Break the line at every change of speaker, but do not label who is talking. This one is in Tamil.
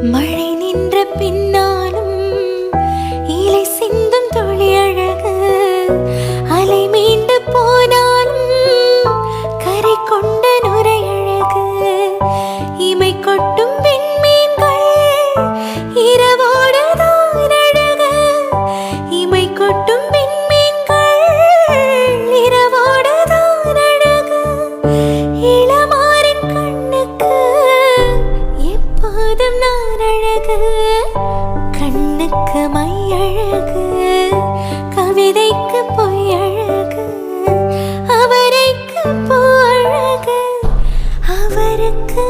மழை நின்ற பின்னாலும் இலை சிந்தும் துளி அழகு, அலை மீண்டு போனாலும் கரை கொண்ட நுரை அழகு. இமை கொட்டும் விண்மீன்கள் இரவோடுதான் அழகு, இமை கொட்டும் விண்மீன்கள் இரவோடுதான் அழகு. இளமாரின் கண்ணுக்கு எப்போதும் நான் அழகு, கண்ணுக்கு மை அழகு, கவிதைக்கு பொய் அழகு, அவரைக்கு பூ அழகு, அவருக்கு